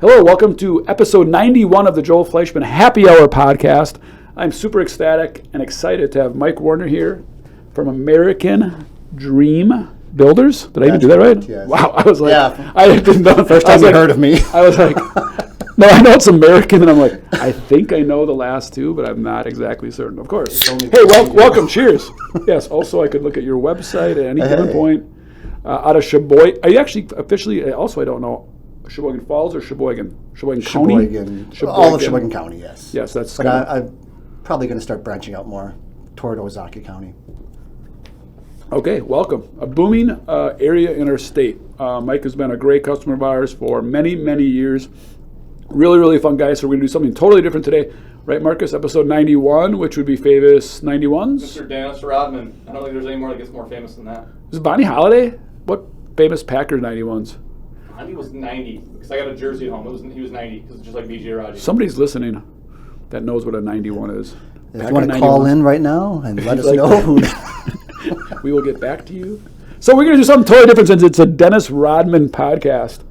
Hello, welcome to episode 91 of the Joel Fleischman Happy Hour podcast. I'm super ecstatic and excited to have Mike Werner here from American Dream Builders. Did I even do that right? Yes. Wow, I was like, yeah. I didn't know the first time you heard of me. I was like, no, I know it's American, and I'm like, I think I know the last two, but I'm not exactly certain. Of course. Hey, welcome. Cheers. Yes. Also, I could look at your website at any given point. Out of Sheboygan. Are you actually officially? Also, I don't know. Sheboygan Falls or Sheboygan? Sheboygan County? All of Sheboygan County, yes. Yes, that's but I'm probably going to start branching out more toward Ozaukee County. Okay, welcome. A booming area in our state. Mike has been a great customer of ours for many, many years. Really, really fun guy. So we're going to do something totally different today. Right, Marcus? Episode 91, which would be famous 91s? Mr. Dennis Rodman. I don't think there's any more that gets more famous than that. Is it Bonnie Holiday? What famous Packer 91s? He was 90 because I got a jersey at home. He was 90 because it's just like BJ Rogers. Somebody's listening that knows what a 91 is. If you want to call in right now and let us know. We will get back to you. So we're going to do something totally different since it's a Dennis Rodman podcast.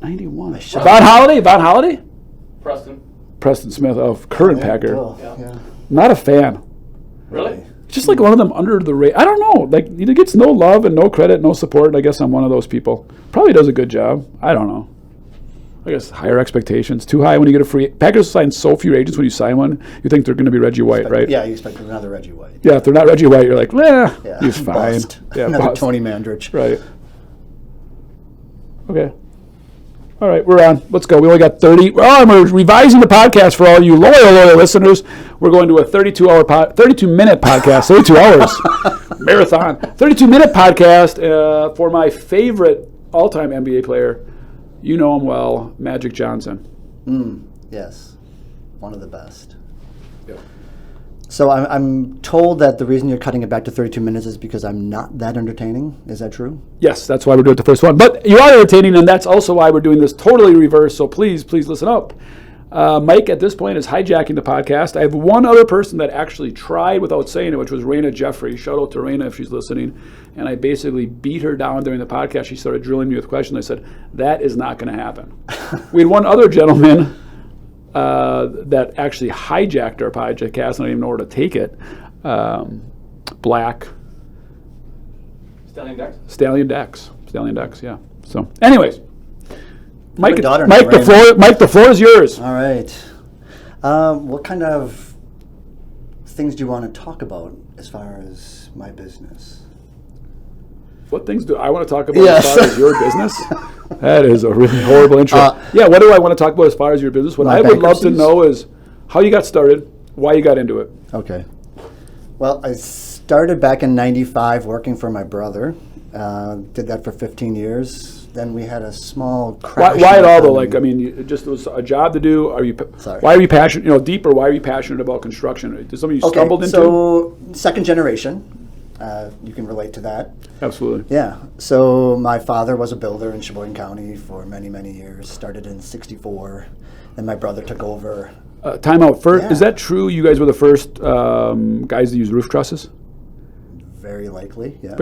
91. Von Holiday? Preston Smith of current Packer. Yeah. Not a fan. Really? Just like one of them under the radar. I don't know. Like he gets no love and no credit, no support. I guess I'm one of those people. Probably does a good job. I don't know. I guess higher expectations. Too high when you get a free. Packers sign so few agents when you sign one. You think they're going to be Reggie White, right? Yeah, you expect another Reggie White. Yeah, if they're not Reggie White, you're like, he's fine. Bust. Yeah, another bust. Tony Mandrich. Right. Okay. All right, we're on. Let's go. We only got 30. And we're revising the podcast for all you loyal listeners. We're going to a 32-minute podcast. 32 hours. Marathon. 32-minute podcast for my favorite all-time NBA player. You know him well, Magic Johnson. Yes. One of the best. Yep. So I'm told that the reason you're cutting it back to 32 minutes is because I'm not that entertaining. Is that true? Yes, that's why we're doing the first one. But you are entertaining, and that's also why we're doing this totally reverse. So please listen up. Mike, at this point, is hijacking the podcast. I have one other person that actually tried without saying it, which was Raina Jeffrey. Shout out to Raina if she's listening. And I basically beat her down during the podcast. She started drilling me with questions. I said, that is not going to happen. We had one other gentleman that actually hijacked our podcast. I don't even know where to take it. Black. Stallion Dex, yeah. So, anyways. Mike, Mike, the floor is yours. All right. What kind of things do you want to talk about as far as my business? What things do I want to talk about as far as your business? That is a really horrible intro. What do I want to talk about as far as your business? What I would love to know is how you got started, why you got into it. Okay. Well, I started back in '95 working for my brother. Did that for 15 years. Then we had a small crash. Why at all, though? Like, I mean, it just was a job to do. Why are you passionate, deeper, why are you passionate about construction? Is it something you stumbled into? So, second generation. You can relate to that. Absolutely. Yeah. So, my father was a builder in Sheboygan County for many, many years. Started in '64. Then my brother took over. Time out. First, is that true? You guys were the first guys to use roof trusses? Very likely, yes.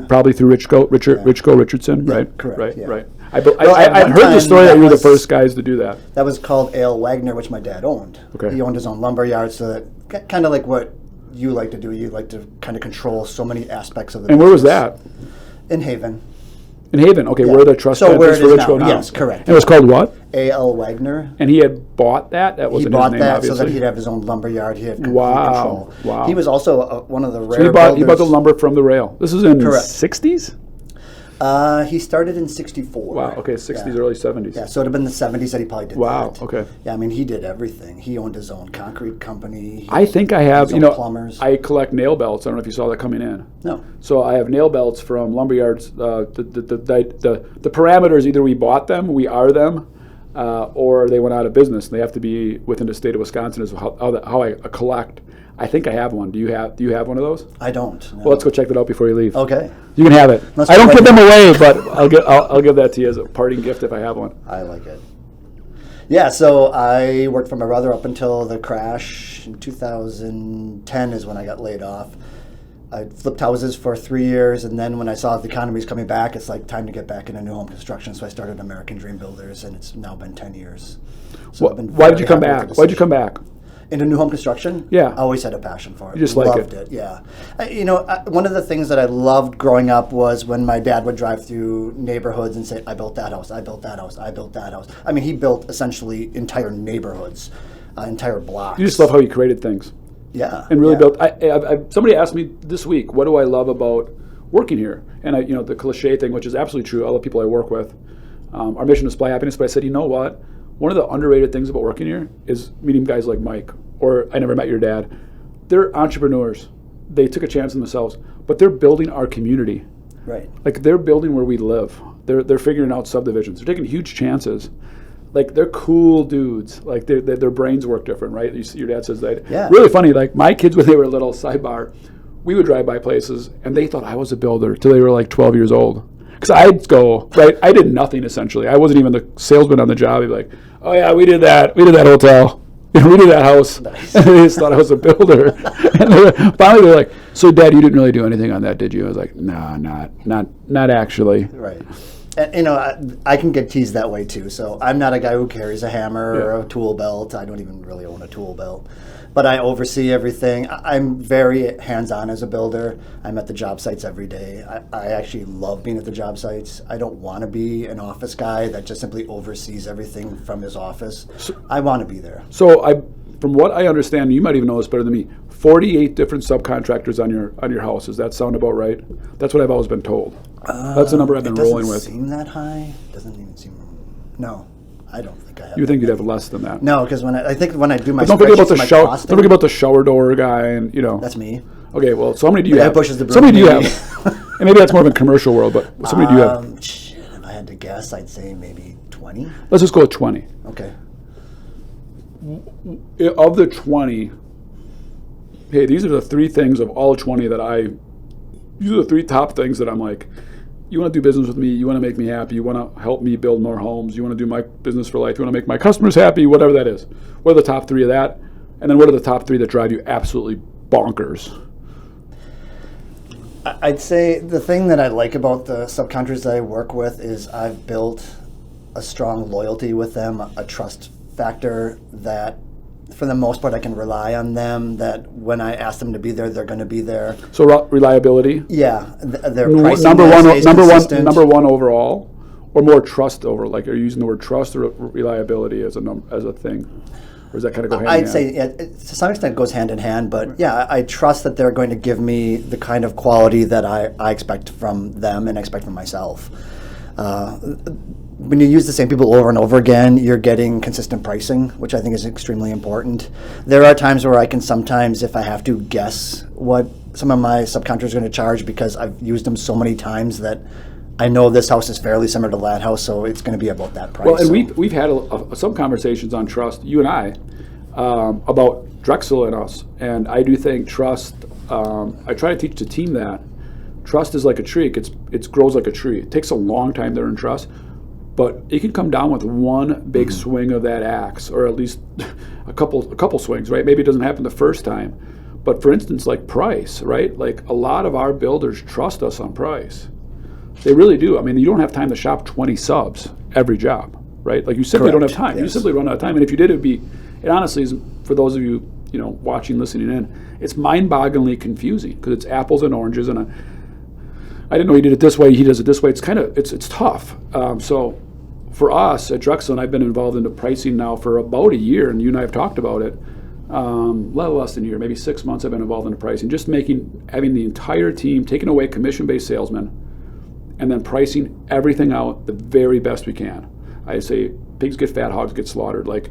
Probably through Richardson, yeah, right? Correct, Right. I've heard the story that you were the first guys to do that. That was called A.L. Wagner, which my dad owned. Okay. He owned his own lumber yard, so that kind of like what you like to do. You like to kind of control so many aspects of the business. Where was that? In Haven. In Haven, okay, where the trust is for Richco now. Yes, correct. And it was called what? A.L. Wagner. And he had bought that? That wasn't his name, obviously. He bought that so that he'd have his own lumber yard. He had complete control. Wow. He was also one of the rare builders. He bought the lumber from the rail. This was in the 60s? He started in '64. Wow, okay, 60s, early 70s. Yeah, so it would have been the 70s that he probably did that. Wow, okay. Yeah, I mean, he did everything. He owned his own concrete company. I think I have, plumbers. I collect nail belts. I don't know if you saw that coming in. No. So I have nail belts from lumberyards. The parameters, either we bought them, we are them, or they went out of business. They have to be within the state of Wisconsin is how I collect. I think I have one. Do you have one of those? I don't. No. Well, let's go check that out before you leave. Okay. You can have it. I don't give them away, but I'll give that to you as a parting gift if I have one. I like it. Yeah, so I worked for my brother up until the crash in 2010 is when I got laid off. I flipped houses for 3 years, and then when I saw the economy was coming back, it's like time to get back into new home construction. So I started American Dream Builders, and it's now been 10 years. So I've been Why did you come very happy back? with the Why'd you come decision. back? Into new home construction? Yeah. I always had a passion for it. You just like Loved it. Yeah. One of the things that I loved growing up was when my dad would drive through neighborhoods and say, I built that house, I built that house, I built that house. I mean, he built essentially entire neighborhoods, entire blocks. You just love how you created things. Yeah. And really yeah. built. Somebody asked me this week, what do I love about working here? And the cliche thing, which is absolutely true, all the people I work with, our mission is to supply happiness. But I said, you know what? One of the underrated things about working here is meeting guys like Mike, or I never met your dad. They're entrepreneurs. They took a chance on themselves, but they're building our community. Right. Like they're building where we live. They're figuring out subdivisions. They're taking huge chances. Like they're cool dudes. Like their brains work different, right? Your dad says that. Yeah. Really funny. Like my kids when they were little, sidebar, we would drive by places and they thought I was a builder till they were like 12 years old. Because I'd go, right, I did nothing essentially. I wasn't even the salesman on the job. He'd be like, oh yeah, we did that hotel. We did that house. Nice. And they just thought I was a builder. And finally they're like, so Dad, you didn't really do anything on that, did you? I was like, nah, not actually. Right. And, I can get teased that way too. So I'm not a guy who carries a hammer or a tool belt. I don't even really own a tool belt. But I oversee everything. I'm very hands-on as a builder. I'm at the job sites every day. I actually love being at the job sites. I don't want to be an office guy that just simply oversees everything from his office. I want to be there. So from what I understand, you might even know this better than me, 48 different subcontractors on your house. Does that sound about right? That's what I've always been told. That's the number I've been rolling with. It doesn't seem that high. Doesn't even seem. No, I don't think I have. You think you'd have less than that? No, because when I do my But don't forget about the my shower. costing, Don't forget about the shower door guy, and That's me. Okay, well, so how many do you That have? pushes the So many do you broom, have? And maybe that's more of a commercial world, but so many do you have? Shit, if I had to guess, I'd say maybe 20. Let's just go with 20. Okay. Of the 20, hey, these are the three things of all 20 these are the three top things that I'm like, you want to do business with me, you want to make me happy, you want to help me build more homes, you want to do my business for life, you want to make my customers happy, whatever that is. What are the top three of that? And then what are the top three that drive you absolutely bonkers? I'd say the thing that I like about the subcontractors that I work with is I've built a strong loyalty with them, a trust factor that for the most part I can rely on them, that when I ask them to be there, they're going to be there. So reliability? Yeah. Their pricing number consistent. one overall, or more trust over, like are you using the word trust or reliability as a thing? Or does that kind of go hand in hand? I'd say to some extent it goes hand in hand, but yeah, I trust that they're going to give me the kind of quality that I expect from them and expect from myself. When you use the same people over and over again, you're getting consistent pricing, which I think is extremely important. There are times where I can sometimes, if I have to, guess what some of my subcontractors are going to charge because I've used them so many times that I know this house is fairly similar to that house, so it's going to be about that price. Well, and we've had some conversations on trust, you and I, about Drexel and us. And I do think trust, I try to teach the team that trust is like a tree. It grows like a tree. It takes a long time to earn trust, but it can come down with one big swing of that axe, or at least a couple swings, right? Maybe it doesn't happen the first time. But for instance, like price, right? Like a lot of our builders trust us on price. They really do. I mean, you don't have time to shop 20 subs every job, right? Like you simply don't have time. Yes. You simply run out of time. And if you did, it honestly is, for those of you, watching, listening in, it's mind-bogglingly confusing because it's apples and oranges. And I didn't know he did it this way. He does it this way. It's kind of, it's tough. So for us at Drexel, and I've been involved in the pricing now for about a year, and you and I have talked about it, little less than a year, maybe 6 months I've been involved in the pricing, just having the entire team, taking away commission-based salesmen, and then pricing everything out the very best we can. I say pigs get fat, hogs get slaughtered. Like,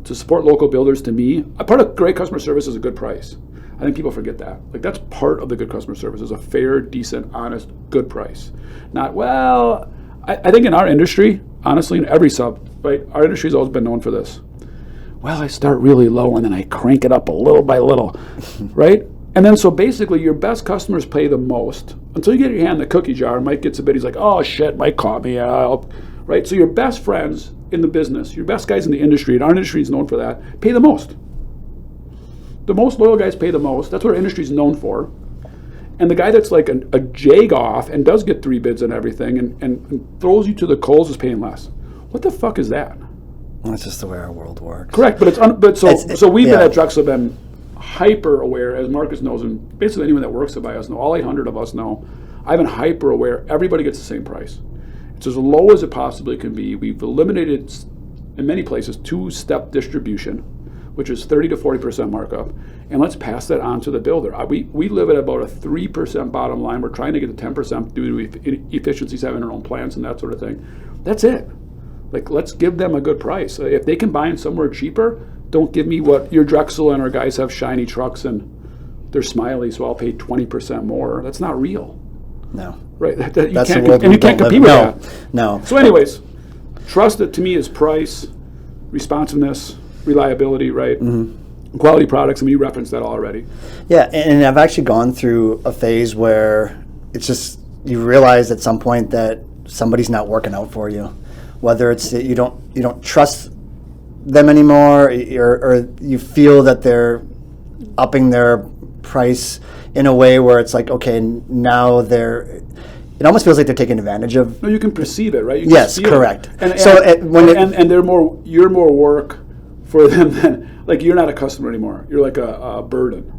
to support local builders, to me, a part of great customer service is a good price. I think people forget that. Like, that's part of the good customer service, is a fair, decent, honest, good price. Not, well, I think in our industry, honestly, in every sub, right, our industry's always been known for this. Well, I start really low and then I crank it up a little by little, right? And then so basically your best customers pay the most until you get your hand in the cookie jar. Mike gets a bid, he's like, oh shit, Mike caught me, right? So your best friends in the business, your best guys in the industry, and our industry is known for that, pay the most. The most loyal guys pay the most. That's what our industry is known for. And the guy that's like a jag-off and does get 3 bids on everything and throws you to the coals is paying less. What the fuck is that? That's just the way our world works. Correct, but so we've been yeah. at Drexel been hyper aware, as Marcus knows, and basically anyone that works by us know, all 800 of us know, I've been hyper aware, everybody gets the same price. It's as low as it possibly can be. We've eliminated, in many places, 2-step distribution, which is 30 to 40% markup, and let's pass that on to the builder. We live at about a 3% bottom line. We're trying to get to 10% due to efficiencies having our own plants and that sort of thing. That's it. Like, let's give them a good price. If they can buy in somewhere cheaper, don't give me what your Drexel and our guys have shiny trucks and they're smiley, so I'll pay 20% more. That's not real. No. Right? That's the world And we you can't don't compete live with that. No. So anyways, trust, that to me is price, responsiveness, reliability, right? Mm-hmm. Quality products. I mean, you referenced that already. Yeah, and I've actually gone through a phase where it's just, you realize at some point that somebody's not working out for you. Whether it's that you don't trust them anymore, or you feel that they're upping their price in a way where it's like, okay, now it almost feels like they're taking advantage of. No, you can perceive it, right? You can Yes, feel correct. It. And, so and you're more work for them than, like, you're not a customer anymore. You're like a burden.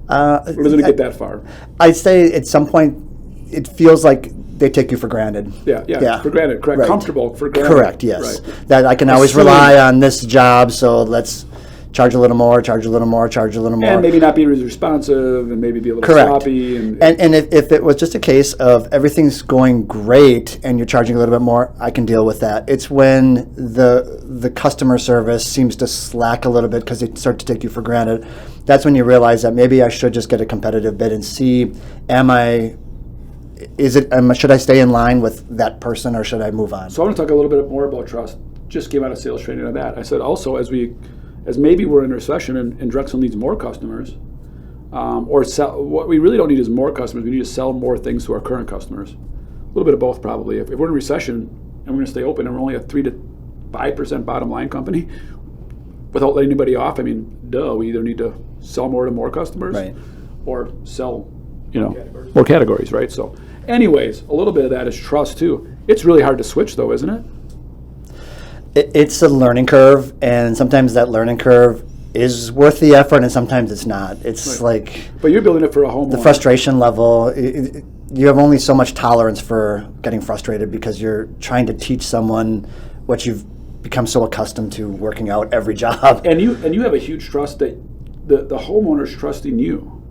Or doesn't it get that far? I'd say at some point it feels like they take you for granted. Yeah, for granted, correct. Right. Comfortable, for granted. Correct, yes. Right. That I can always rely on this job, so let's charge a little more, charge a little more, charge a little more. And maybe not be as responsive, and maybe be a little Correct. sloppy. And if it was just a case of everything's going great and you're charging a little bit more, I can deal with that. It's when the customer service seems to slack a little bit because they start to take you for granted. That's when you realize that maybe I should just get a competitive bid and see, should I stay in line with that person or should I move on? So I want to talk a little bit more about trust. Just came out of sales training on that. I said also, as maybe we're in a recession and Drexel needs more customers, what we really don't need is more customers. We need to sell more things to our current customers. A little bit of both, probably. If we're in a recession and we're going to stay open and we're only a 3 to 5% bottom line company, without letting anybody off, I mean, we either need to sell more to more customers, right, or sell, more categories, right? So, anyways, a little bit of that is trust too. It's really hard to switch, though, isn't it? It's a learning curve, and sometimes that learning curve is worth the effort, and sometimes it's not. It's right. like... But you're building it for a homeowner. The frustration level, you have only so much tolerance for getting frustrated because you're trying to teach someone what you've become so accustomed to working out every job. And you have a huge trust that the homeowner's trusting you,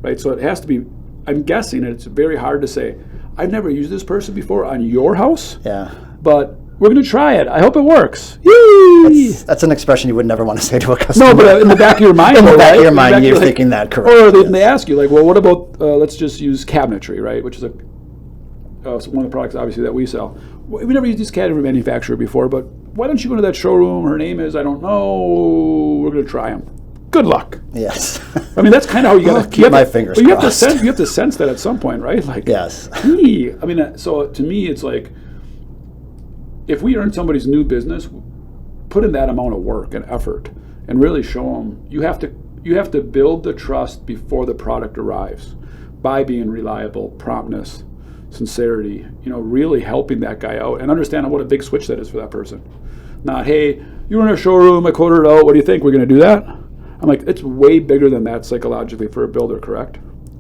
right? So it has to be, I'm guessing, and it's very hard to say, I've never used this person before on your house, yeah, but we're going to try it. I hope it works. That's an expression you would never want to say to a customer. No, but in the back of your mind, in the back of your mind, you're like, thinking that, correct. Or yes. they ask you, like, well, what about, let's just use cabinetry, right? Which is one of the products, obviously, that we sell. We've never used this cabinetry manufacturer before, but why don't you go to that showroom? Her name is, I don't know. We're going to try them. Good luck. Yes. I mean, that's kind of how you got to keep my fingers crossed. You have to sense that at some point, right? Like, yes. I mean, so to me, it's like, if we earn somebody's new business, put in that amount of work and effort, and really show them you have to build the trust before the product arrives, by being reliable, promptness, sincerity. Really helping that guy out and understanding what a big switch that is for that person. Not, hey, you were in a showroom, I quoted it out. What do you think? We're going to do that? I'm like, it's way bigger than that psychologically for a builder, correct?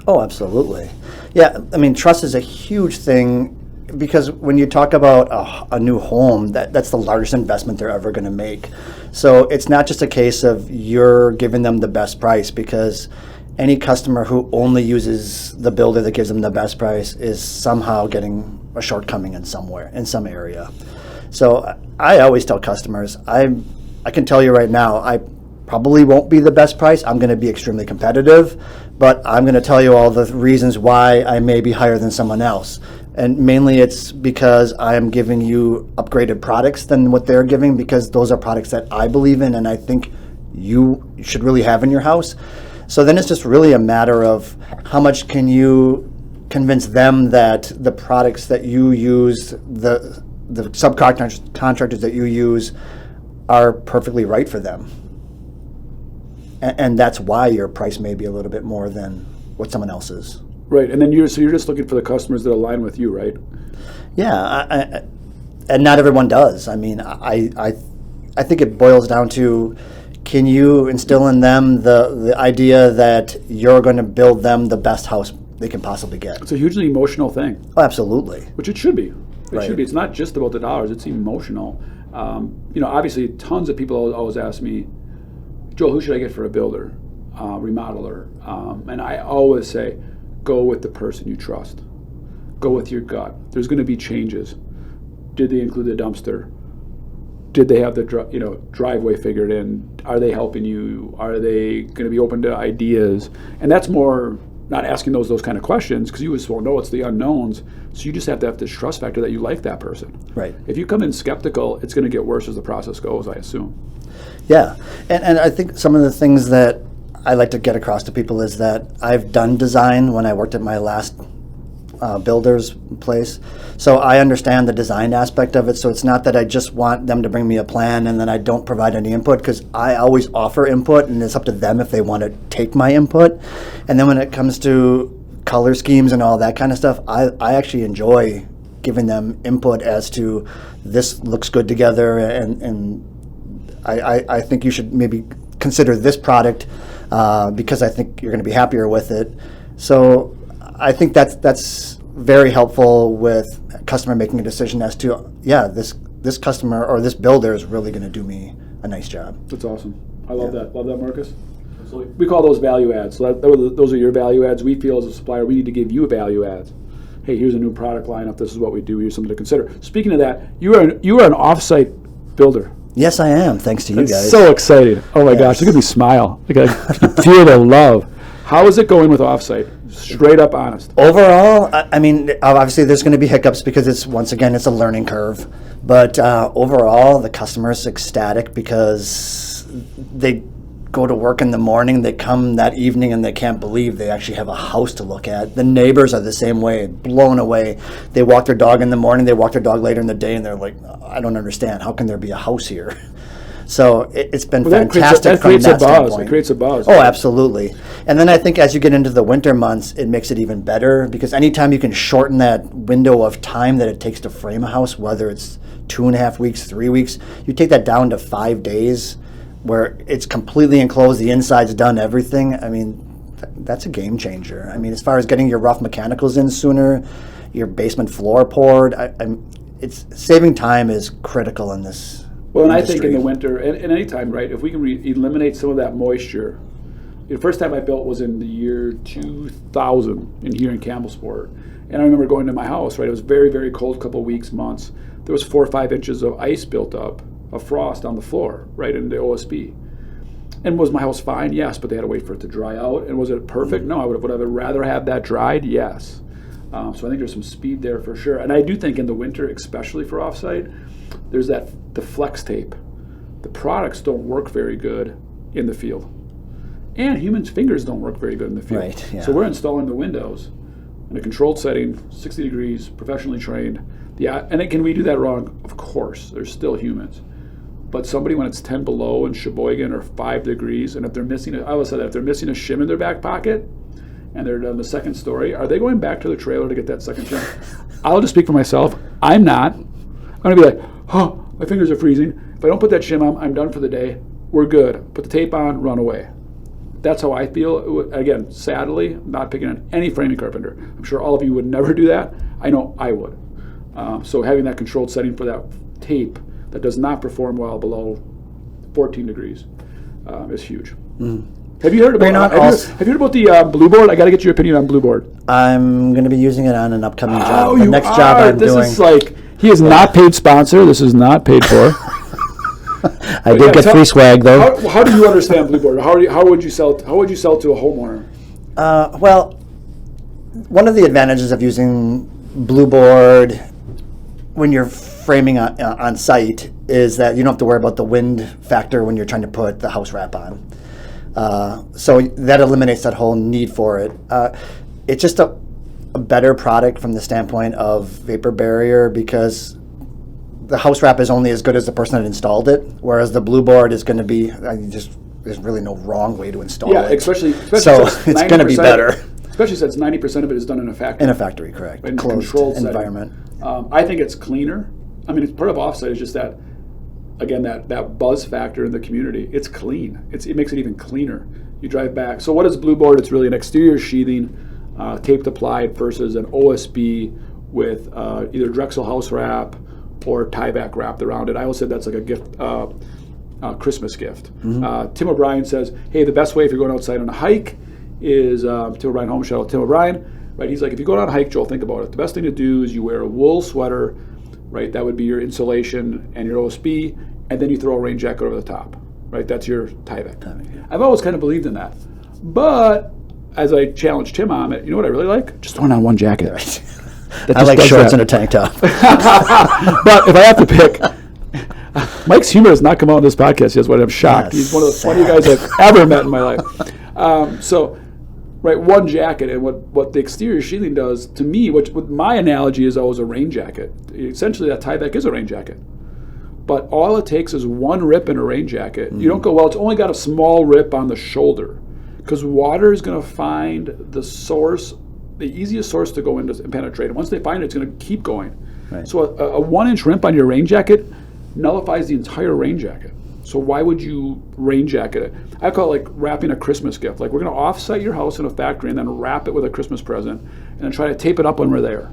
Oh, absolutely. Yeah, I mean, trust is a huge thing. Because when you talk about a new home, that's the largest investment they're ever going to make. So it's not just a case of you're giving them the best price, because any customer who only uses the builder that gives them the best price is somehow getting a shortcoming in some area. So I always tell customers, I can tell you right now, I probably won't be the best price. I'm going to be extremely competitive, but I'm going to tell you all the reasons why I may be higher than someone else. And mainly it's because I am giving you upgraded products than what they're giving, because those are products that I believe in and I think you should really have in your house. So then it's just really a matter of how much can you convince them that the products that you use, the subcontractors that you use, are perfectly right for them. And that's why your price may be a little bit more than what someone else is. Right, and then you're just looking for the customers that align with you, right? Yeah, and not everyone does. I mean, I think it boils down to, can you instill in them the idea that you're going to build them the best house they can possibly get? It's a hugely emotional thing. Oh, absolutely. Which it should be. It Right. should be. It's not just about the dollars. It's emotional. Obviously, tons of people always ask me, Joel, who should I get for a builder, remodeler? And I always say, go with the person you trust. Go with your gut. There's going to be changes. Did they include the dumpster? Did they have the driveway figured in? Are they helping you? Are they going to be open to ideas? And that's more not asking those kind of questions, because you just won't know. It's the unknowns. So you just have to have this trust factor that you like that person. Right. If you come in skeptical, it's going to get worse as the process goes, I assume. Yeah, and I think some of the things that I like to get across to people is that I've done design when I worked at my last builder's place. So I understand the design aspect of it. So it's not that I just want them to bring me a plan and then I don't provide any input, because I always offer input, and it's up to them if they want to take my input. And then when it comes to color schemes and all that kind of stuff, I actually enjoy giving them input as to, this looks good together, and I think you should maybe consider this product because I think you're going to be happier with it. So I think that's very helpful with a customer making a decision as to, this customer or this builder is really going to do me a nice job. That's awesome. I love that. Love that, Marcus. Absolutely. We call those value adds. So those are your value adds. We feel as a supplier, we need to give you value adds. Hey, here's a new product lineup. This is what we do. Here's something to consider. Speaking of that, you are an offsite builder. Yes, I am. Thanks to you guys. So excited. Oh my gosh, look at me smile. Like I feel the love. How is it going with Offsite? Straight up honest. Overall, I mean, obviously there's going to be hiccups because it's a learning curve. But overall, the customer is ecstatic because they go to work in the morning, they come that evening, and they can't believe they actually have a house to look at. The neighbors are the same way, blown away. They walk their dog in the morning, they walk their dog later in the day, and they're like, I don't understand. How can there be a house here? So it's been fantastic from that standpoint. It creates a buzz. Oh, absolutely. And then I think as you get into the winter months, it makes it even better, because anytime you can shorten that window of time that it takes to frame a house, whether it's 2.5 weeks, 3 weeks, you take that down to 5 days where it's completely enclosed, the inside's done, everything. I mean, that's a game changer. I mean, as far as getting your rough mechanicals in sooner, your basement floor poured, it's saving time is critical in this. Well, and industry. I think in the winter, and any time, right, if we can eliminate some of that moisture. The first time I built was in the year 2000 here in Campbellsport. And I remember going to my house, right, it was very, very cold, couple weeks, months. There was 4 or 5 inches of ice built up, of frost on the floor, right, in the OSB. And was my house fine? Yes, but they had to wait for it to dry out. And was it perfect? No, would I rather have that dried? Yes. So I think there's some speed there for sure. And I do think in the winter, especially for Offsite, there's the flex tape. The products don't work very good in the field. And humans' fingers don't work very good in the field. Right, yeah. So we're installing the windows in a controlled setting, 60 degrees, professionally trained. And can we do that wrong? Of course, there's still humans. But somebody, when it's 10 below in Sheboygan or 5 degrees, and if they're missing, I always say that, if they're missing a shim in their back pocket and they're on the second story, are they going back to the trailer to get that second shim? I'll just speak for myself. I'm not. I'm going to be like, oh, my fingers are freezing. If I don't put that shim on, I'm done for the day. We're good. Put the tape on, run away. That's how I feel. Again, sadly, not picking on any framing carpenter. I'm sure all of you would never do that. I know I would. So having that controlled setting for that tape that does not perform well below 14 degrees is huge. Have you heard about the Blueboard? I got to get your opinion on Blueboard. I'm going to be using it on an upcoming job. The next job I'm doing. This is like, he is not paid sponsor. This is not paid for. I did get free swag though. How do you understand Blueboard? How would you sell to a homeowner? Well, one of the advantages of using Blueboard when you're framing on site is that you don't have to worry about the wind factor when you're trying to put the house wrap on. So that eliminates that whole need for it. It's just a better product from the standpoint of vapor barrier, because the house wrap is only as good as the person that installed it, whereas the Blueboard is going to be, there's really no wrong way to install it. Especially so it's going to be better. Especially since 90% of it is done in a factory. In a factory, correct. In a Closed controlled environment. I think it's cleaner. I mean, it's part of offsite is just that, again, that buzz factor in the community. It's clean. It makes it even cleaner. You drive back. So what is Blueboard? It's really an exterior sheathing, taped applied versus an OSB with either Drexel house wrap or Tyvek wrapped around it. I always said that's like a gift, Christmas gift. Tim O'Brien says, hey, the best way if you're going outside on a hike is Tim O'Brien Home Shuttle. Tim O'Brien, right? He's like, if you go on a hike, Joel, think about it. The best thing to do is you wear a wool sweater, right? That would be your insulation and your OSB, and then you throw a rain jacket over the top, right? That's your Tyvek. Yeah. I've always kind of believed in that, but as I challenged Tim on it, you know what I really like? Just throwing on one jacket. Right. That I just like does shorts that. and a tank top. But if I have to pick, Mike's humor has not come out on this podcast yet, what I'm shocked. Yes, He's one of the funny sad. guys I've ever met in my life. So, right, one jacket, and what the exterior sheathing does, to me, what my analogy is always a rain jacket. Essentially, that Tyvek is a rain jacket. But all it takes is one rip in a rain jacket. You don't go, well, it's only got a small rip on the shoulder. Because water is going to find the source, the easiest source to go into and penetrate. And once they find it, it's going to keep going. Right. So a 1-inch rimp on your rain jacket nullifies the entire rain jacket. So why would you rain jacket it? I call it like wrapping a Christmas gift. Like we're going to offsite your house in a factory and then wrap it with a Christmas present and then try to tape it up when we're there.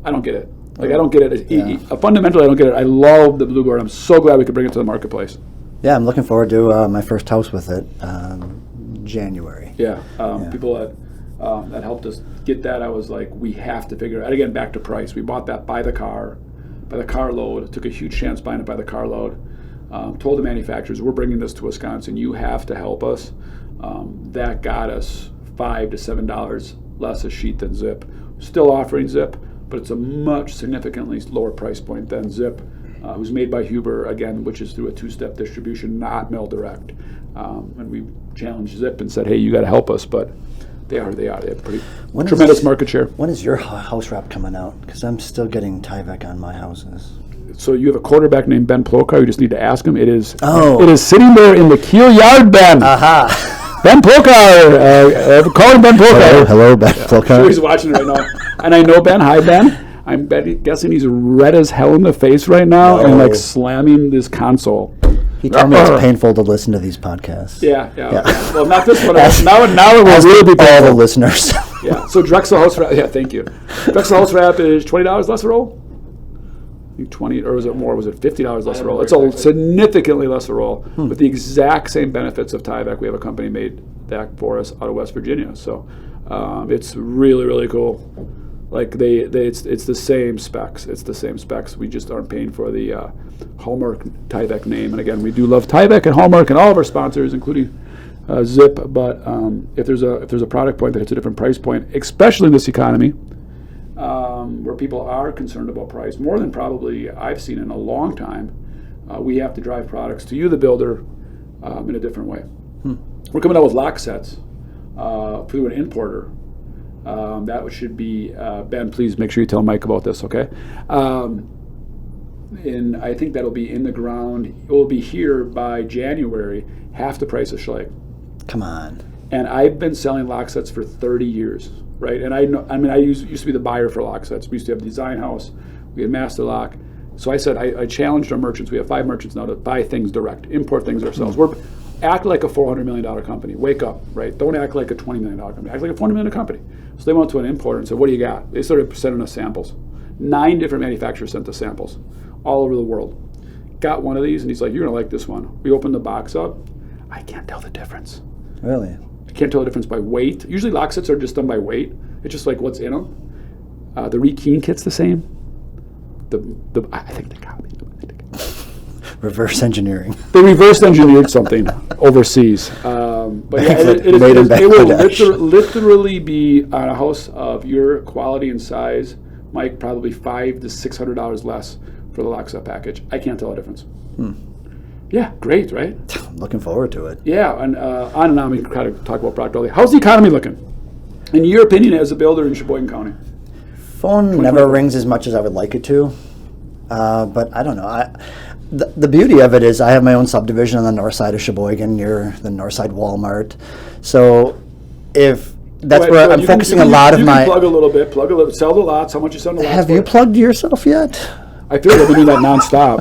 I don't get it. Like I don't get it. Yeah. Fundamentally, I don't get it. I love the Blueboard. I'm so glad we could bring it to the marketplace. Yeah, I'm looking forward to my first house with it, January. Yeah, people that helped us get that, I was like, we have to figure it out. Again, back to price. We bought that by the carload. Took a huge chance buying it by the carload. Told the manufacturers, we're bringing this to Wisconsin. You have to help us. That got us $5 to $7 less a sheet than Zip. Still offering Zip, but it's a much significantly lower price point than Zip. It was made by Huber, again, which is through a two-step distribution, not mill direct. And we challenged Zip and said, hey, you got to help us, but they have pretty tremendous market share. When is your house wrap coming out? Because I'm still getting Tyvek on my houses. So you have a quarterback named Ben Plokar. You just need to ask him. It is sitting there in the Keel yard, Ben. Aha. Ben Plokar. Call him Ben Plokar. Hello, Ben Plokar. Sure he's watching it right now. And I know Ben. Hi, Ben. I'm guessing he's red as hell in the face right now and like slamming this console. He told me it's painful to listen to these podcasts. Yeah. Well, not this one. Now it will really be all the listeners. Yeah. So Drexel house wrap. Yeah, thank you. Drexel house wrap is $20 less a roll. I think 20, or was it more? Was it $50 less a roll? It's a significantly less a roll with the exact same benefits of Tyvek. We have a company made that for us out of West Virginia. So it's really, really cool. Like it's the same specs. It's the same specs. We just aren't paying for the Hallmark Tyvek name. And again, we do love Tyvek and Hallmark and all of our sponsors, including Zip. But if there's a product point that hits a different price point, especially in this economy, where people are concerned about price more than probably I've seen in a long time, we have to drive products to you, the builder, in a different way. We're coming out with lock sets through an importer. That should be, Ben, please make sure you tell Mike about this, okay? And I think that'll be in the ground. It will be here by January, half the price of Schleich. Come on. And I've been selling lock sets for 30 years, right? And I used to be the buyer for lock sets. We used to have Design House. We had Master Lock. So I said, I challenged our merchants. We have 5 merchants now to buy things direct, import things ourselves. Act like a $400 million company. Wake up, right? Don't act like a $20 million company. Act like a $400 million company. So they went to an importer and said, what do you got? They started sending us samples. 9 different manufacturers sent us samples all over the world. Got one of these, and he's like, you're going to like this one. We opened the box up. I can't tell the difference. Really? I can't tell the difference by weight. Usually lock sets are just done by weight. It's just like what's in them. The Rekeen kit's the same. I think they copied them. Reverse engineering. They reverse engineered something overseas. But yeah, it will literally be on a house of your quality and size, Mike, probably $500 to $600 less for the lock set package. I can't tell the difference. Yeah, great, right? I'm looking forward to it. Yeah, and on and on we can kind of talk about profitability. How's the economy looking? In your opinion as a builder in Sheboygan County? Phone never rings as much as I would like it to, but I don't know. The beauty of it is I have my own subdivision on the north side of Sheboygan near the north side Walmart. So if that's Go where ahead. I'm You focusing can- a lot of you my. can plug a little bit, sell the lots. How much you sell the lots? Have for? you plugged yourself yet? I feel like I've been doing that nonstop.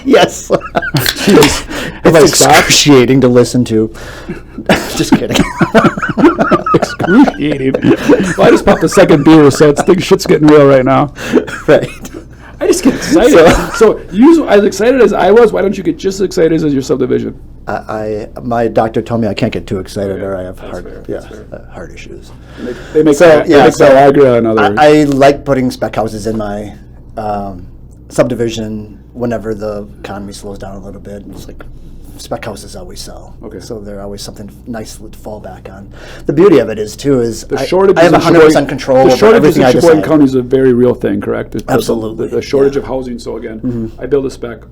Yes. Jeez. Have I It's stopped? excruciating to listen to. Just kidding. Excruciating. Well, I just popped the second beer, so shit's getting real right now. Right. I just get excited. So you, as excited as I was, why don't you get just as excited as your subdivision? My doctor told me I can't get too excited, Okay, or I have that's heart, fair, yeah, that's fair. heart issues. They make So, that, yeah, they make so Viagra and other. I like putting spec houses in my subdivision whenever the economy slows down a little bit. It's like spec houses always sell. Okay. So they're always something nice to fall back on. The beauty of it is the shortages I have in 100% Sheboygan- control the over shortages everything in I Sheboygan decide. County is a very real thing, correct? Absolutely, The shortage yeah. of housing. So again, I build a spec.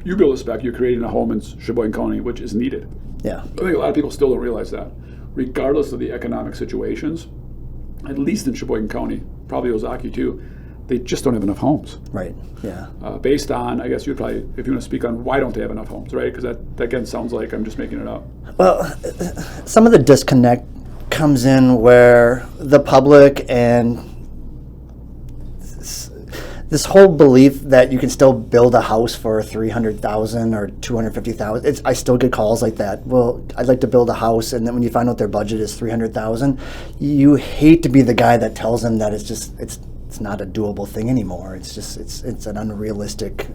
You build a spec. You're creating a home in Sheboygan County, which is needed. Yeah. I think a lot of people still don't realize that, regardless of the economic situations. At least in Sheboygan County, probably Ozaki too, they just don't have enough homes. Right. Yeah. Based on, I guess you'd probably, if you want to speak on why don't they have enough homes, right? Because that again sounds like I'm just making it up. Well, some of the disconnect comes in where the public and this whole belief that you can still build a house for $300,000 or $250,000. I still get calls like that. Well, I'd like to build a house, and then when you find out their budget is $300,000, you hate to be the guy that tells them that it's not a doable thing anymore. It's an unrealistic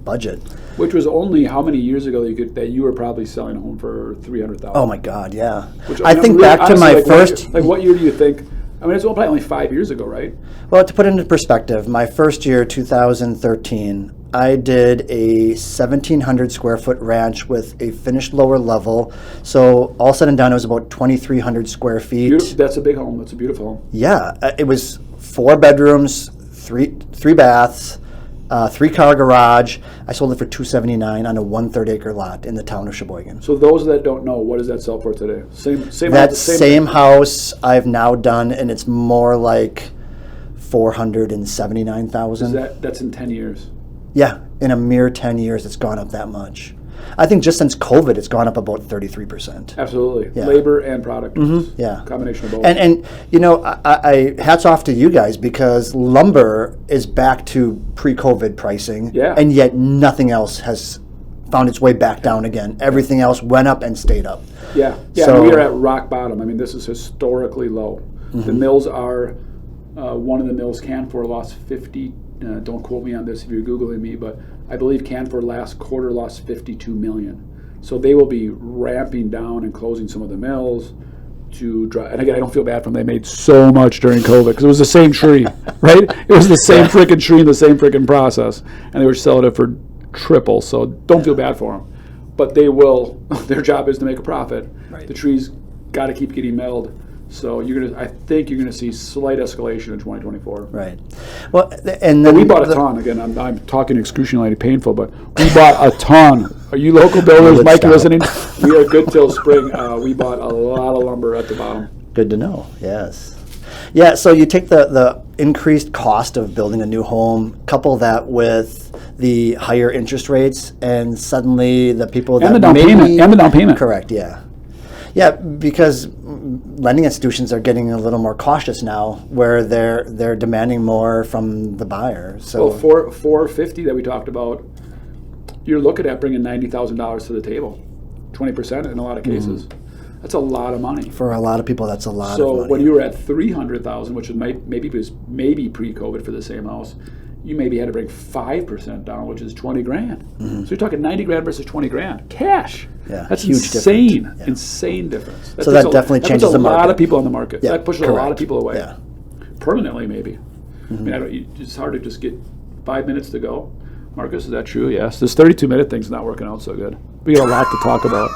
budget. Which was only how many years ago that you were probably selling a home for $300,000? Oh my God, yeah. Which, I think really, back to honestly, my like, first. What year do you think? I mean, it's probably only 5 years ago, right? Well, to put it into perspective, my first year, 2013, I did a 1,700 square foot ranch with a finished lower level. So all said and done, it was about 2,300 square feet. That's a big home. That's a beautiful home. Yeah, it was 4 bedrooms, three baths, 3-car garage. I sold it for $279 on a 1/3 acre lot in the town of Sheboygan. So those that don't know, what does that sell for today? Same. That same house I've now done, and it's more like $479,000. That's in 10 years. Yeah, in a mere 10 years, it's gone up that much. I think just since COVID, it's gone up about 33%. Absolutely. Yeah. Labor and product. Yeah. Combination of both. And you know, I hats off to you guys, because lumber is back to pre-COVID pricing. Yeah. And yet nothing else has found its way back down again. Everything else went up and stayed up. Yeah. So- we are at rock bottom. I mean, this is historically low. The mills are, one of the mills, Canfor, lost 50, don't quote me on this if you're Googling me, but I believe Canfor last quarter lost $52 million. So they will be ramping down and closing some of the mills to drive. And again, I don't feel bad for them. They made so much during COVID because it was the same tree, right? It was the same freaking tree and the same freaking process. And they were selling it for triple. So don't feel bad for them. But they will, their job is to make a profit. Right. The trees got to keep getting milled. So I think you're going to see slight escalation in 2024. Right. Well, and then We bought a ton. Again, I'm talking excruciatingly painful, but we bought a ton. Are you local builders, Let's Mike? You stop. listening? We are good till spring. We bought a lot of lumber at the bottom. Good to know. Yes. Yeah. So you take the increased cost of building a new home, couple that with the higher interest rates, and suddenly the people And that the down maybe, payment. And the down payment. Correct. Yeah. Yeah, because lending institutions are getting a little more cautious now, where they're demanding more from the buyer. So Well, 450 that we talked about, you're looking at bringing $90,000 to the table, 20% in a lot of cases. That's a lot of money. for a lot of people, that's a lot of So money. when you were at 300,000, which is maybe pre-COVID for the same house, you maybe had to bring 5% down, which is 20 grand. So you're talking 90 grand versus 20 grand cash. Yeah, That's huge insane. difference. Yeah. Insane difference. So that definitely changes puts the a lot market. of people on the market. Yeah, That pushes a lot of correct. people away. Yeah. Permanently, maybe. I mean, it's hard to just get 5 minutes to go. Marcus, is that true? Yes. This 32-minute thing's not working out so good. We got a lot to talk about.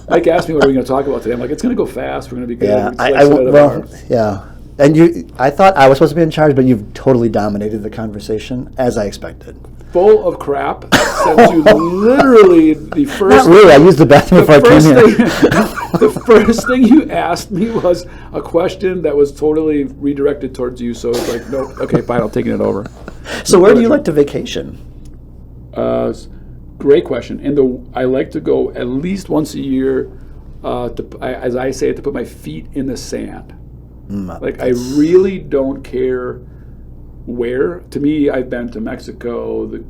Mike asked me what we're going to talk about today. I'm like, it's going to go fast. We're going to be good. Yeah, It's like set it apart. yeah. And I thought I was supposed to be in charge, but you've totally dominated the conversation, as I expected. Full of crap. Sends you literally the first. Not really. I used the bathroom before I came first here. thing, the first thing you asked me was a question that was totally redirected towards you. So it's like, no, okay, fine, I'm taking it over. So where do you like to vacation? Great question. I like to go at least once a year as I say it, to put my feet in the sand. Like, I That's- really don't care where. To me, I've been to Mexico, the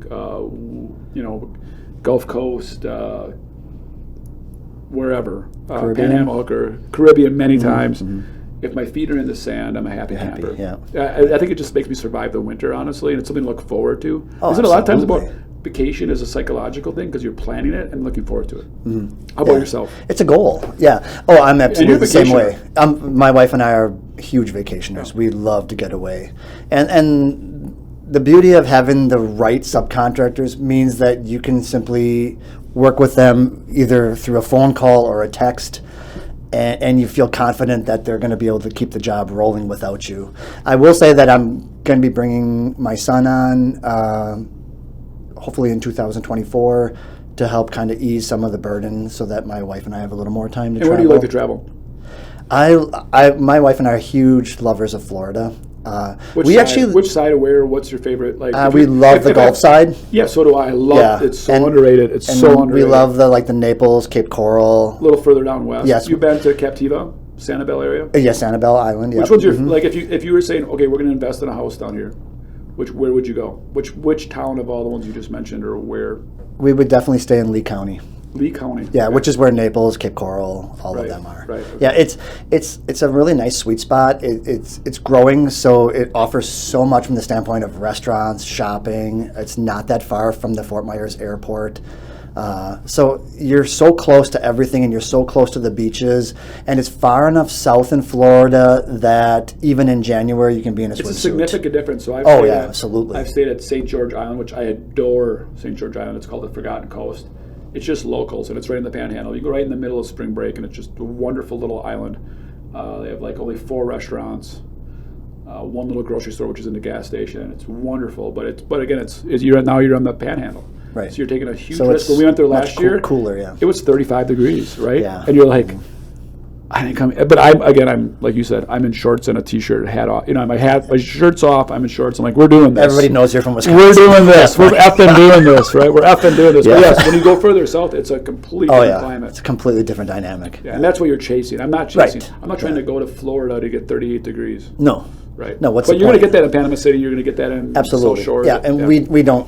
Gulf Coast, wherever, Caribbean. Panhandle Hooker, Caribbean many times. If my feet are in the sand, I'm a happy camper. yeah. I think it just makes me survive the winter, honestly, and it's something to look forward to. Oh, Isn't it a lot of times about absolutely. vacation is a psychological thing because you're planning it and looking forward to it? How about yourself? It's a goal, yeah. Oh, I'm absolutely the same way. vacationer. My wife and I are huge vacationers. We love to get away. And the beauty of having the right subcontractors means that you can simply work with them either through a phone call or a text, and you feel confident that they're going to be able to keep the job rolling without you. I will say that I'm going to be bringing my son on hopefully in 2024 to help kind of ease some of the burden so that my wife and I have a little more time to And travel. where do you like to travel? My wife and I are huge lovers of Florida. Which side of where? What's your favorite? Like, We love the Gulf side. Yeah, so do I. I love it. It's so and- underrated. It's and so underrated. we love the Naples, Cape Coral. A little further down west. Yes. You've been to Captiva, Sanibel area? Yes, Annabelle Island. Yep. Which one's your like? If you were saying, okay, we're going to invest in a house down here, where would you go? Which town of all the ones you just mentioned, or where? We would definitely stay in Lee County. Lee County. Yeah, Okay. which is where Naples, Cape Coral, all Right, of them are. right, okay. Yeah, it's a really nice sweet spot. It's growing, so it offers so much from the standpoint of restaurants, shopping. It's not that far from the Fort Myers airport. So you're so close to everything, and you're so close to the beaches, and it's far enough south in Florida that even in January you can be in a It's a swimsuit. significant difference. So I've Oh, stayed yeah, at- absolutely. I've stayed at St. George Island, which I adore. St. George Island. It's called the Forgotten Coast. It's just locals, and it's right in the Panhandle. You go right in the middle of spring break, and it's just a wonderful little island. They have like only 4 restaurants, one little grocery store, which is in the gas station. It's wonderful, but again, you're on the Panhandle. Right. So you're taking a huge So risk. it's When we went there much last year, cooler, yeah. it was 35 degrees, right? Yeah. And you're like, I didn't come. But I'm like you said, I'm in shorts and a t-shirt, hat off. My shirt's off. I'm in shorts. I'm like, we're doing this. Everybody knows you're from Wisconsin. We're doing this. We're effing doing this, right? We're effing doing this. But Yeah. yes, when you go further south, it's a completely Oh different yeah, climate. it's a completely different dynamic. Yeah, and that's what you're chasing. I'm not chasing. Right. I'm not trying to go to Florida to get 38 degrees. No, Right. No, what's but the you're going to point? get that in Panama City. You're going to get that in Absolutely. South Shore. Yeah, and we don't.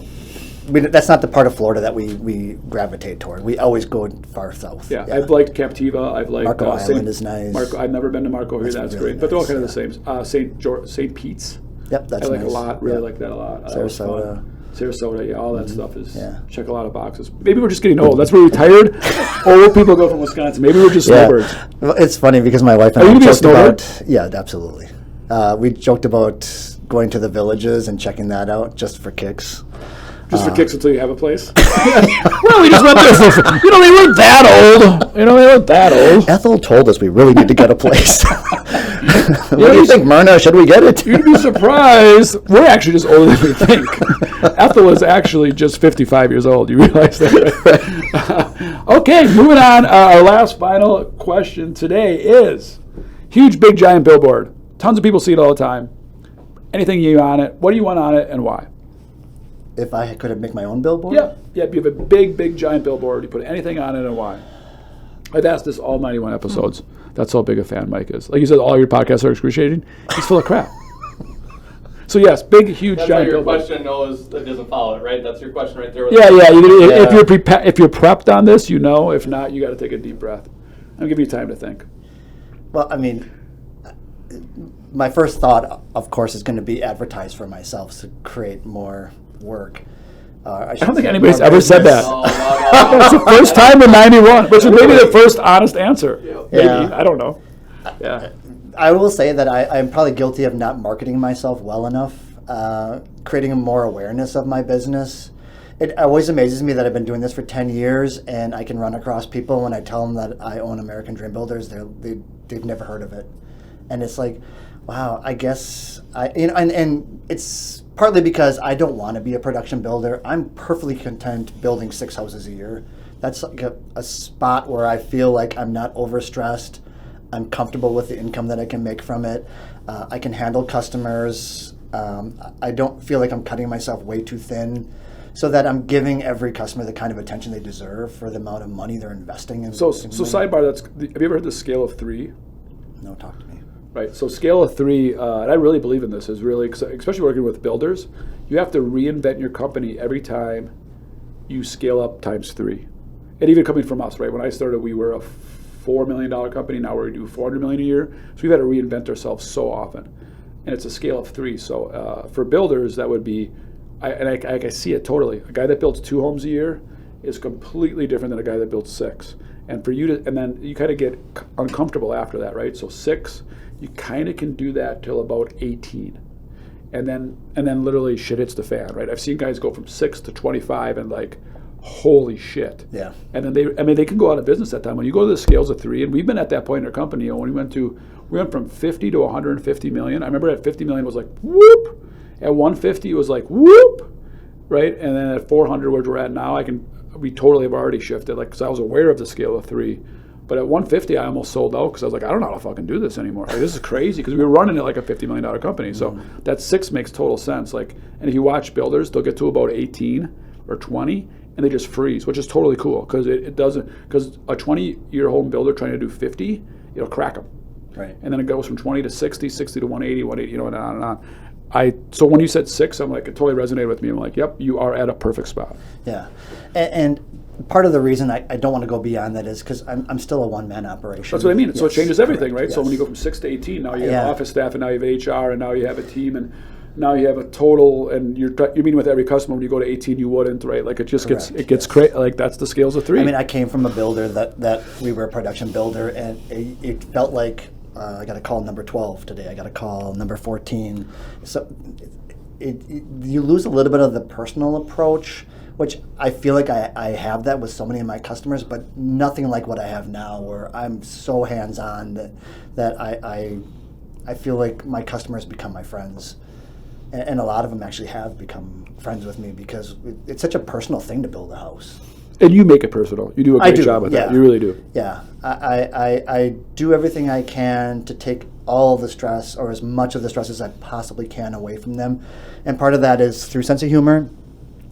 That's not the part of Florida that we gravitate toward. We always go far south. Yeah, I've liked Captiva. I've liked Marco Island is nice. I've never been to Marco here. That's really great. But they're all nice, kind of the same. St. Pete's. Yep, that's I like nice. a lot. Really Yep. like that a lot. That was fun. Sarasota. Sarasota, yeah, all that stuff is Yeah. check a lot of boxes. Maybe we're just getting old. That's where retired old people go from Wisconsin. Maybe we're just snowbirds. Well, it's funny because my wife and Are I you gonna be a joked about. snowbird? Yeah, absolutely. We joked about going to the villages and checking that out just for kicks. Just for kicks until you have a place. Well, we just went there for, they weren't that old. They weren't that old. Ethel told us we really need to get a place. What do you think, Myrna? Should we get it? You'd be surprised. We're actually just older than we think. Ethel is actually just 55 years old. You realize that, right? Okay, moving on. Our last final question today is huge, big, giant billboard. Tons of people see it all the time. Anything you on it? What do you want on it and why? If I could make my own billboard? Yeah. If you have a big, big, giant billboard, you put anything on it and why? I've asked this all 91 episodes. That's how big a fan Mike is. Like you said, all your podcasts are excruciating. He's full of crap. So yes, big, huge, That's why giant your billboard. question knows that doesn't follow it, right? That's your question right there. Yeah. If Yeah. if you're prepped on this, you know. If not, you got to take a deep breath. I'm giving you time to think. Well, I mean, my first thought, of course, is going to be advertise for myself to create more work. I don't think anybody's ever said that. No. That's the first time in 91, which is maybe the first honest answer. Maybe. Yeah. I don't know. Yeah. I will say that I'm probably guilty of not marketing myself well enough, creating more awareness of my business. It always amazes me that I've been doing this for 10 years and I can run across people when I tell them that I own American Dream Builders, they've never heard of it. And it's like, wow, I guess and it's partly because I don't want to be a production builder. I'm perfectly content building 6 houses a year. That's like a spot where I feel like I'm not overstressed. I'm comfortable with the income that I can make from it. I can handle customers. I don't feel like I'm cutting myself way too thin. so that I'm giving every customer the kind of attention they deserve for the amount of money they're investing in. So sidebar, have you ever heard the scale of 3? No, talk to me. Right. So scale of 3, and I really believe in this, is really, especially working with builders, you have to reinvent your company every time you scale up times 3. And even coming from us, right? When I started, we were a $4 million company. Now we do $400 million a year. So we've had to reinvent ourselves so often. And it's a scale of 3. So for builders, that would be, I see it totally. A guy that builds 2 homes a year is completely different than a guy that builds 6. And for you to, and then you kind of get uncomfortable after that, right? So 6, you kind of can do that till about 18. And then literally shit hits the fan, right? I've seen guys go from 6 to 25 and like, holy shit. Yeah. And then they can go out of business that time. When you go to the scales of 3, and we've been at that point in our company, you know, when we went from 50 to 150 million. I remember at 50 million it was like, whoop. At 150 it was like, whoop. Right? And then at 400, where we're at now, we totally have already shifted, like, because I was aware of the scale of 3. But at 150, I almost sold out because I was like, I don't know how to fucking do this anymore. Like, this is crazy, because we were running it like a $50 million company. So that 6 makes total sense. Like, and if you watch builders, they'll get to about 18 or 20, and they just freeze, which is totally cool, because it doesn't, because a 20-year home builder trying to do 50, it'll crack them. Right. And then it goes from 20 to 60, 60 to 180, 180, you know, and on and on. So when you said 6, I'm like, it totally resonated with me. I'm like, yep, you are at a perfect spot. Yeah. And part of the reason I don't want to go beyond that is because I'm still a one-man operation. That's what I mean. Yes, so it changes everything, correct, right? yes. So when you go from 6 to 18, now you have office staff, and now you have HR, and now you have a team, and now you have a total, and you're meeting with every customer. When you go to 18, you wouldn't, right? Like, it just gets crazy. Like, that's the scales of 3. I mean, I came from a builder that we were a production builder, and it felt like I got a call number 12 today. I got a call number 14. So you lose a little bit of the personal approach, which I feel like I have that with so many of my customers, but nothing like what I have now, where I'm so hands-on that I feel like my customers become my friends. And a lot of them actually have become friends with me, because it's such a personal thing to build a house. And you make it personal. You do a great job with that. You really do. Yeah. I do everything I can to take all the stress, or as much of the stress as I possibly can, away from them. And part of that is through sense of humor.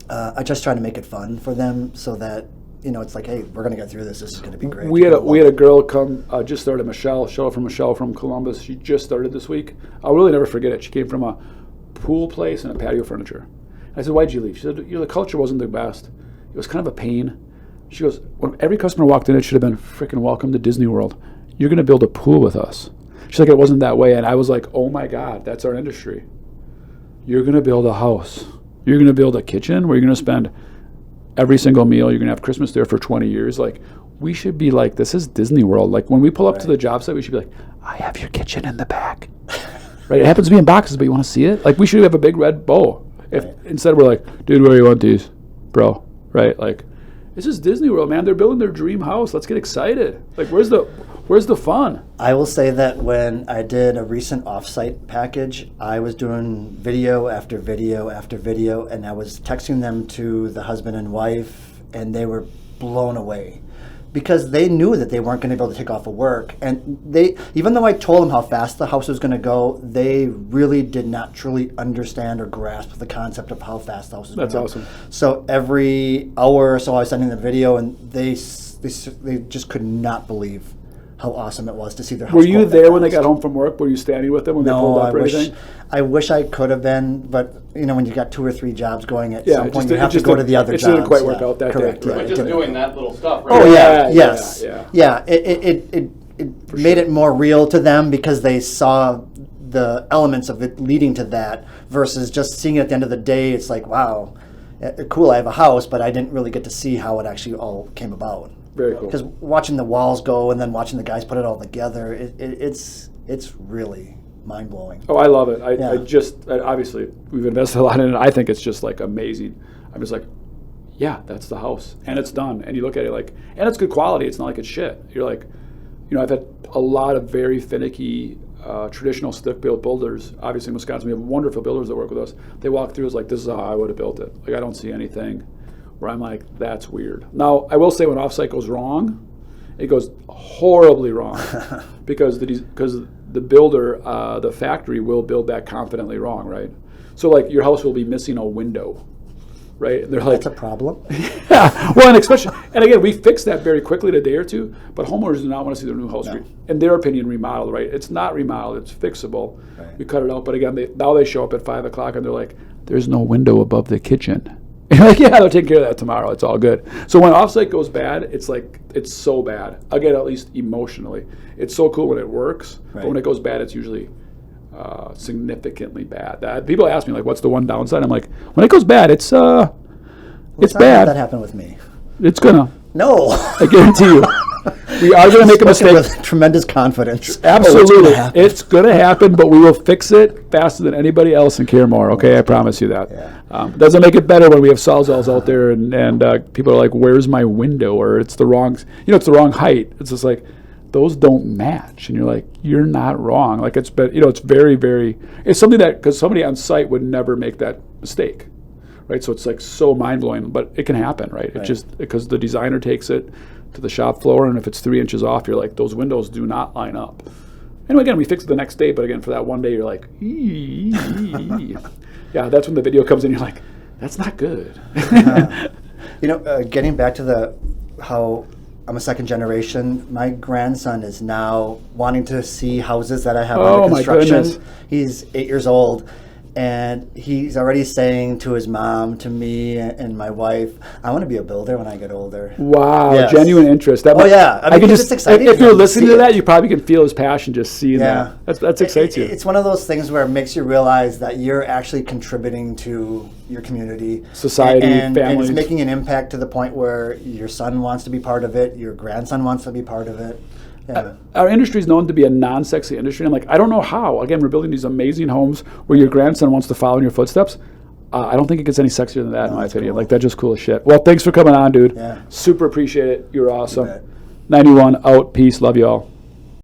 I just try to make it fun for them, so that, you know, it's like, hey, we're going to get through this. This is going to be great. We had a girl come, just started, Michelle from Columbus. She just started this week. I'll really never forget it. She came from a pool place and a patio furniture. I said, why'd you leave? She said, you know, the culture wasn't the best. It was kind of a pain. She goes, when every customer walked in, it should have been freaking welcome to Disney World. You're going to build a pool with us. She's like, it wasn't that way. And I was like, oh my God, that's our industry. You're going to build a house. You're going to build a kitchen where you're going to spend every single meal. You're going to have Christmas there for 20 years. Like, we should be like, this is Disney World. Like, when we pull up to the job site, we should be like, I have your kitchen in the back. Right? It happens to be in boxes, but you want to see it? Like, we should have a big red bow. Instead, we're like, dude, where do you want these? Bro, right? Like, this is Disney World, man. They're building their dream house. Let's get excited. Like, where's the fun? I will say that when I did a recent offsite package, I was doing video after video after video, and I was texting them to the husband and wife, and they were blown away, because they knew that they weren't going to be able to take off of work. And they, even though I told them how fast the house was going to go, they really did not truly understand or grasp the concept of how fast the house was going to go. That's awesome. So every hour or so I was sending the video, and they just could not believe how awesome it was to see their house. Were you there when they got home from work? Were you standing with them when they pulled up or anything? I wish I could have been, but you know, when you got 2 or 3 jobs going, at some point you have to go to the other jobs. It didn't quite work out that Correct, day. yeah, But just doing that little stuff, right? Oh Yeah, yes, yeah. It made it more real to them, because they saw the elements of it leading to that, versus just seeing it at the end of the day. It's like, wow, cool, I have a house, but I didn't really get to see how it actually all came about. Very cool. Because watching the walls go and then watching the guys put it all together, it's really mind-blowing. Oh, I love it. Obviously, we've invested a lot in it. I think it's just like amazing. I'm just like, yeah, that's the house, and it's done. And you look at it like, and it's good quality. It's not like it's shit. You're like, you know, I've had a lot of very finicky traditional stick-built builders. Obviously, in Wisconsin, we have wonderful builders that work with us. They walk through, it's like, this is how I would have built it. Like, I don't see anything where I'm like, that's weird. Now, I will say, when offsite goes wrong, it goes horribly wrong, because the builder, the factory will build that confidently wrong, right? So like, your house will be missing a window, right? And they're like, That's a problem. yeah. Well, and especially, and again, we fixed that very quickly in a day or two, but homeowners do not want to see their new house, in their opinion, remodeled, right? It's not remodeled, it's fixable. Right. We cut it out, but again, now they show up at 5 o'clock and they're like, there's no window above the kitchen. And you're like, yeah, they'll take care of that tomorrow. It's all good. So when offsite goes bad, it's like, it's so bad. Again, at least emotionally. It's so cool when it works, but when it goes bad, it's usually significantly bad. People ask me, like, what's the one downside? I'm like, when it goes bad, it's bad. That happened with me. It's gonna. No. I guarantee you. We are going to make a mistake. With tremendous confidence. Absolutely. It's going to happen, but we will fix it faster than anybody else and care more. Okay, I promise you that. Yeah. Doesn't make it better when we have sawzalls out there and people are like, where's my window? Or it's the wrong, it's the wrong height. It's just like, those don't match. And you're like, you're not wrong. Like it's very, very, it's something that, because somebody on site would never make that mistake. Right, so it's like so mind-blowing, but it can happen, right? It just, because the designer takes it to the shop floor, and if it's 3 inches off, you're like, those windows do not line up. And again, we fix it the next day, but again, for that one day, you're like, yeah, that's when the video comes in, you're like, that's not good. Getting back to how I'm a second generation, my grandson is now wanting to see houses that I have under construction. My goodness. He's 8 years old. And he's already saying to his mom, to me, and my wife, I want to be a builder when I get older. Wow, yes. Genuine interest. Yeah. I mean, it's exciting. If you're listening to that, you probably can feel his passion just seeing that. That excites you. It's one of those things where it makes you realize that you're actually contributing to your community. Society, and families. And it's making an impact to the point where your son wants to be part of it, your grandson wants to be part of it. Yeah. Our industry is known to be a non-sexy industry. I'm like, I don't know how. Again, we're building these amazing homes where your grandson wants to follow in your footsteps. I don't think it gets any sexier than that, in my opinion. Cool. Like, that's just cool as shit. Well, thanks for coming on, dude. Yeah. Super appreciate it. You're awesome. 91 out. Peace. Love you all.